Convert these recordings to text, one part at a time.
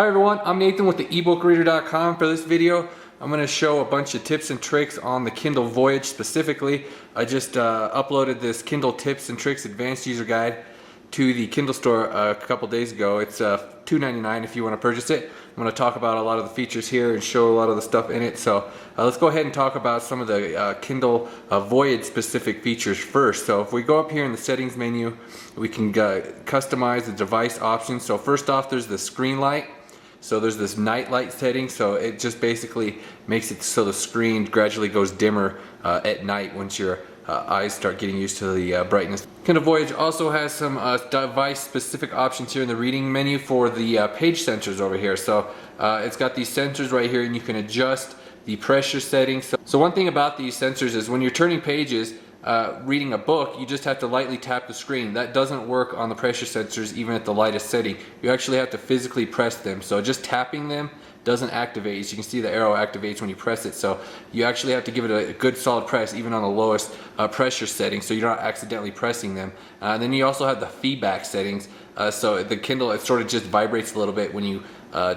Hi everyone, I'm Nathan with the ebookreader.com. For this video, I'm going to show a bunch of tips and tricks on the Kindle Voyage specifically. I just uploaded this Kindle Tips and Tricks Advanced User Guide to the Kindle store a couple days ago. It's $2.99 if you want to purchase it. I'm going to talk about a lot of the features here and show a lot of the stuff in it. So let's go ahead and talk about some of the Kindle Voyage specific features first. So if we go up here in the settings menu, we can customize the device options. So first off, there's the screen light. So there's this night light setting, so it just basically makes it so the screen gradually goes dimmer at night once your eyes start getting used to the brightness. Kindle Voyage also has some device specific options here in the reading menu for the page sensors over here. So it's got these sensors right here and you can adjust the pressure settings. So one thing about these sensors is when you're turning pages, reading a book, you just have to lightly tap the screen. That doesn't work on the pressure sensors even at the lightest setting. You actually have to physically press them. So just tapping them doesn't activate. As you can see, the arrow activates when you press it. So you actually have to give it a good solid press even on the lowest pressure setting so you're not accidentally pressing them. Then you also have the feedback settings. So the Kindle, it sort of just vibrates a little bit when you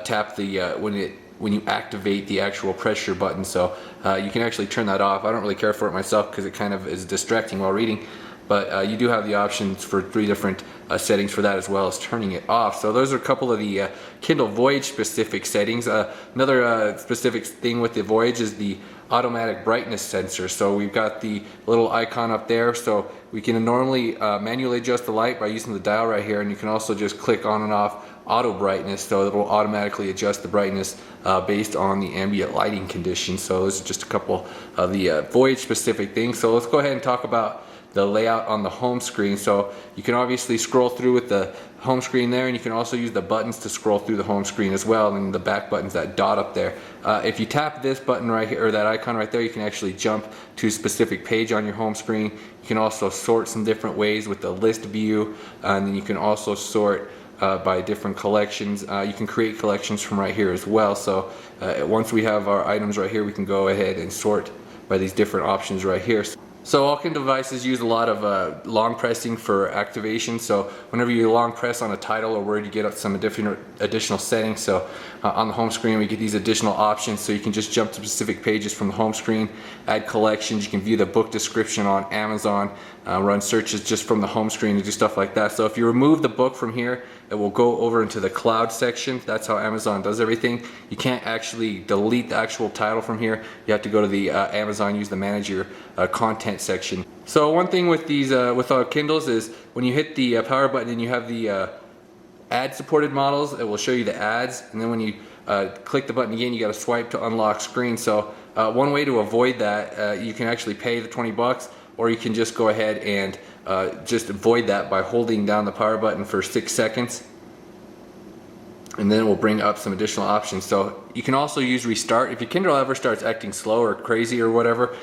tap the when you activate the actual pressure button. So you can actually turn that off. I don't really care for it myself because it kind of is distracting while reading, but you do have the options for 3 different settings for that as well as turning it off. So those are a couple of the Kindle Voyage specific settings. Another specific thing with the Voyage is the automatic brightness sensor. So we've got the little icon up there, so we can normally manually adjust the light by using the dial right here, and you can also just click on and off auto brightness, so it will automatically adjust the brightness based on the ambient lighting conditions. So those are just a couple of the Voyage specific things. So let's go ahead and talk about the layout on the home screen. So you can obviously scroll through with the home screen there, and you can also use the buttons to scroll through the home screen as well, and the back buttons, that dot up there. If you tap this button right here, or that icon right there, you can actually jump to a specific page on your home screen. You can also sort some different ways with the list view, and then you can also sort by different collections. You can create collections from right here as well. So once we have our items right here, we can go ahead and sort by these different options right here. So all Kindle devices use a lot of long pressing for activation. So whenever you long press on a title or word, you get up some additional settings. So on the home screen, we get these additional options. So you can just jump to specific pages from the home screen, add collections. You can view the book description on Amazon, run searches just from the home screen and do stuff like that. So if you remove the book from here, it will go over into the cloud section. That's how Amazon does everything. You can't actually delete the actual title from here. You have to go to the Amazon, use the manage your content section. So one thing with these with our Kindles is when you hit the power button and you have the ad supported models, it will show you the ads, and then when you click the button again, you got to swipe to unlock screen. So one way to avoid that, you can actually pay the 20 bucks, or you can just go ahead and just avoid that by holding down the power button for 6 seconds, and then it will bring up some additional options. So you can also use restart. If your Kindle ever starts acting slow or crazy or whatever,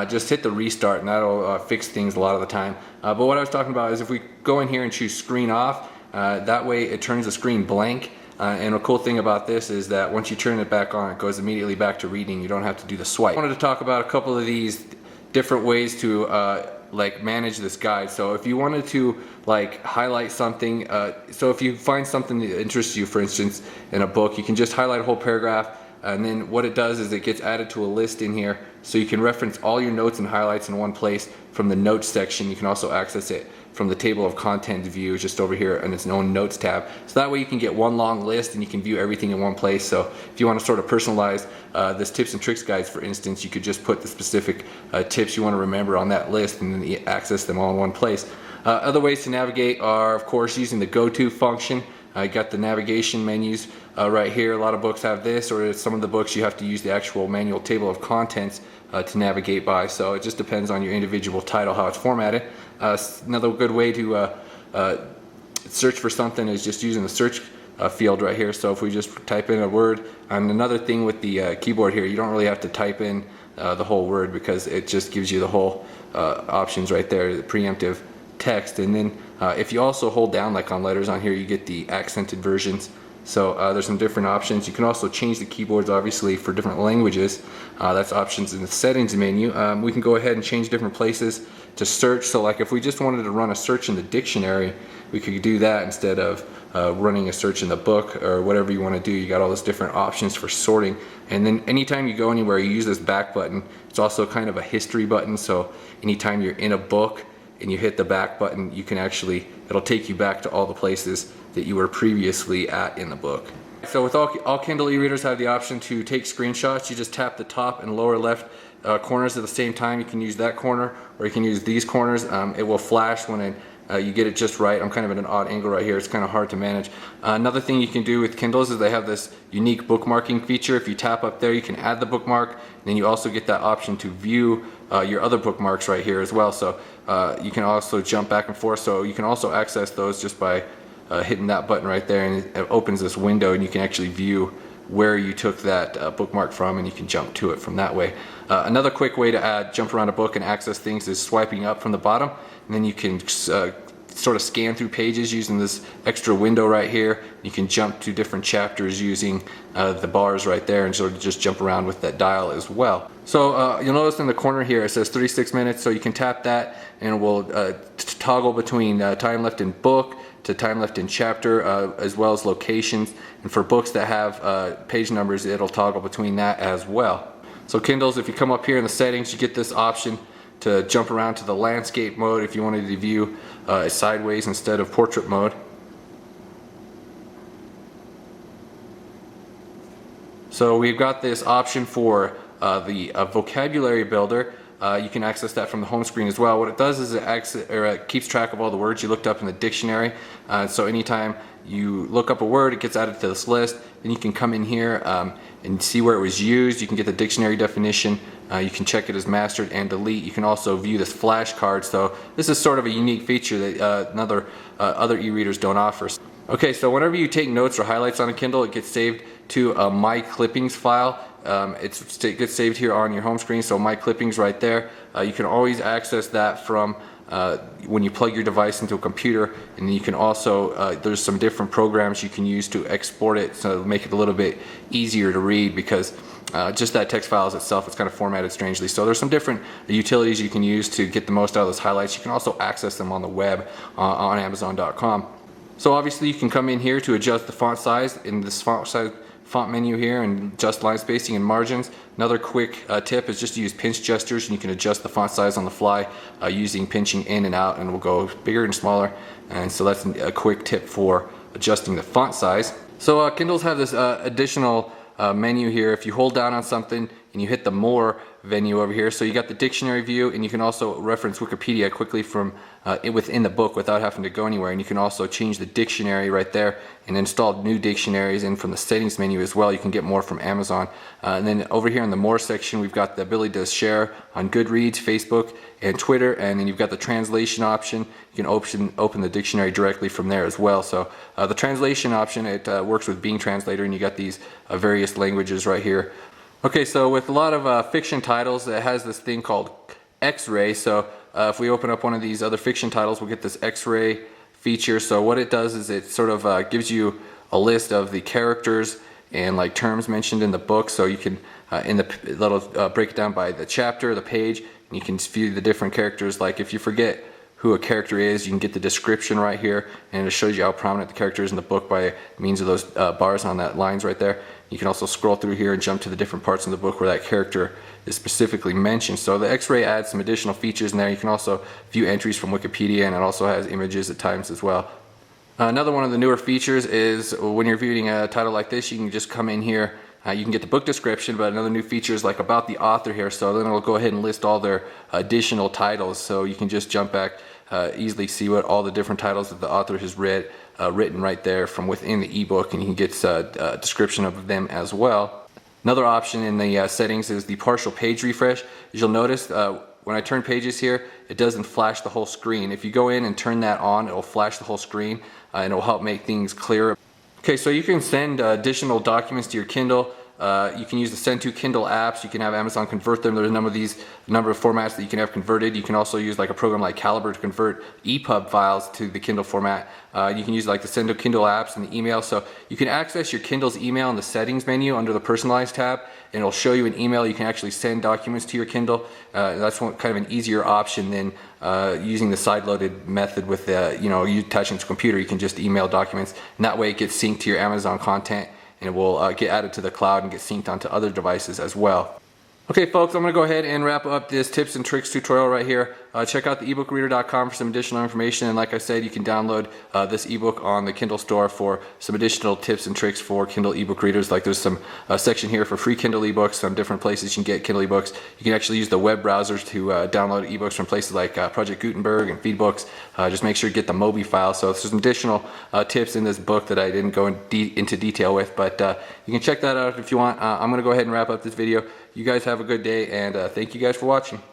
just hit the restart and that'll fix things a lot of the time. But what I was talking about is if we go in here and choose screen off, that way it turns the screen blank. And a cool thing about this is that once you turn it back on, it goes immediately back to reading. You don't have to do the swipe. I wanted to talk about a couple of these different ways to like manage this guide. So if you wanted to like highlight something, so if you find something that interests you, for instance, in a book, you can just highlight a whole paragraph, and then what it does is it gets added to a list in here, so you can reference all your notes and highlights in one place from the notes section. You can also access it from the table of contents view just over here in its own notes tab. So that way you can get one long list and you can view everything in one place. So if you want to sort of personalize this tips and tricks guides, for instance, you could just put the specific tips you want to remember on that list and then you access them all in one place. Other ways to navigate are, of course, using the go-to function. I got the navigation menus right here. A lot of books have this, or some of the books you have to use the actual manual table of contents to navigate by. So it just depends on your individual title, how it's formatted. Another good way to search for something is just using the search field right here. So if we just type in a word, and another thing with the keyboard here, you don't really have to type in the whole word because it just gives you the whole options right there, the preemptive text. And then if you also hold down, like on letters on here, you get the accented versions So there's some different options. You can also change the keyboards obviously for different languages. That's options in the settings menu. We can go ahead and change different places to search. So like if we just wanted to run a search in the dictionary, we could do that instead of running a search in the book or whatever you want to do. You got all those different options for sorting. And then anytime you go anywhere, you use this back button. It's also kind of a history button. So anytime you're in a book and you hit the back button, you can actually, it'll take you back to all the places that you were previously at in the book. So with all Kindle e-readers have the option to take screenshots. You just tap the top and lower left corners at the same time. You can use that corner or you can use these corners. It will flash when you get it just right. I'm kind of at an odd angle right here. It's kind of hard to manage. Another thing you can do with Kindles is they have this unique bookmarking feature. If you tap up there, you can add the bookmark. And then you also get that option to view your other bookmarks right here as well. So you can also jump back and forth. So you can also access those just by hitting that button right there, and it opens this window and you can actually view where you took that bookmark from, and you can jump to it from that way. Another quick way to jump around a book and access things is swiping up from the bottom, and then you can sort of scan through pages using this extra window right here. You can jump to different chapters using the bars right there and sort of just jump around with that dial as well. So you'll notice in the corner here it says 36 minutes, so you can tap that and it will toggle between time left in book to time left in chapter, as well as locations. And for books that have page numbers, it'll toggle between that as well. So Kindles, if you come up here in the settings, you get this option to jump around to the landscape mode if you wanted to view sideways instead of portrait mode. So we've got this option for the vocabulary builder. You can access that from the home screen as well. What it does is it keeps track of all the words you looked up in the dictionary. So anytime you look up a word, it gets added to this list. Then you can come in here and see where it was used. You can get the dictionary definition. You can check it as mastered and delete. You can also view this flashcard. So this is sort of a unique feature that other e-readers don't offer. Okay, so whenever you take notes or highlights on a Kindle, it gets saved to a My Clippings file. It gets saved here on your home screen, so My Clippings right there. You can always access that from when you plug your device into a computer, and you can also, there's some different programs you can use to export it, so it'll make it a little bit easier to read, because just that text file itself is kind of formatted strangely. So there's some different utilities you can use to get the most out of those highlights. You can also access them on the web on Amazon.com. So obviously you can come in here to adjust the font size in this font menu here and adjust line spacing and margins. Another quick tip is just to use pinch gestures, and you can adjust the font size on the fly using pinching in and out, and it will go bigger and smaller. And so that's a quick tip for adjusting the font size. So Kindles have this additional menu here. If you hold down on something and you hit the More menu over here, so you got the dictionary view, and you can also reference Wikipedia quickly from within the book without having to go anywhere. And you can also change the dictionary right there and install new dictionaries, and from the settings menu as well. You can get more from Amazon. And then over here in the More section, we've got the ability to share on Goodreads, Facebook, and Twitter. And then you've got the translation option. You can open the dictionary directly from there as well. So the translation option, it works with Bing Translator, and you got these various languages right here. Okay, so with a lot of fiction titles, it has this thing called X-ray. So if we open up one of these other fiction titles, we'll get this X-ray feature. So what it does is it sort of gives you a list of the characters and like terms mentioned in the book. So you can it'll break it down by the chapter, the page, and you can view the different characters. Like if you forget who a character is, you can get the description right here, and it shows you how prominent the character is in the book by means of those bars on that lines right there. You can also scroll through here and jump to the different parts of the book where that character is specifically mentioned. So the X-ray adds some additional features in there. You can also view entries from Wikipedia, and it also has images at times as well. Another one of the newer features is when you're viewing a title like this, you can just come in here. You can get the book description, but another new feature is like about the author here. So then it'll go ahead and list all their additional titles. So you can just jump back, easily see what all the different titles that the author has written right there from within the ebook, and you can get a description of them as well. Another option in the settings is the partial page refresh. As you'll notice, when I turn pages here, it doesn't flash the whole screen. If you go in and turn that on, it will flash the whole screen, and it will help make things clearer. Okay, so you can send additional documents to your Kindle You can use the send to Kindle apps. You can have Amazon convert them. There's a number of formats that you can have converted. You can also use like a program like Calibre to convert EPUB files to the Kindle format. You can use like the send to Kindle apps and the email. So you can access your Kindle's email in the settings menu under the personalized tab, and it'll show you an email. You can actually send documents to your Kindle. That's kind of an easier option than using the side-loaded method with you attaching to a computer. You can just email documents, and that way it gets synced to your Amazon content, and it will get added to the cloud and get synced onto other devices as well. Okay folks, I'm going to go ahead and wrap up this tips and tricks tutorial right here. Check out the ebookreader.com for some additional information, and like I said, you can download this ebook on the Kindle store for some additional tips and tricks for Kindle ebook readers. Like there's some section here for free Kindle ebooks, some different places you can get Kindle ebooks. You can actually use the web browsers to download ebooks from places like Project Gutenberg and Feedbooks. Just make sure you get the Mobi file. So there's some additional tips in this book that I didn't go into detail with, but you can check that out if you want. I'm going to go ahead and wrap up this video. You guys have a good day, and thank you guys for watching.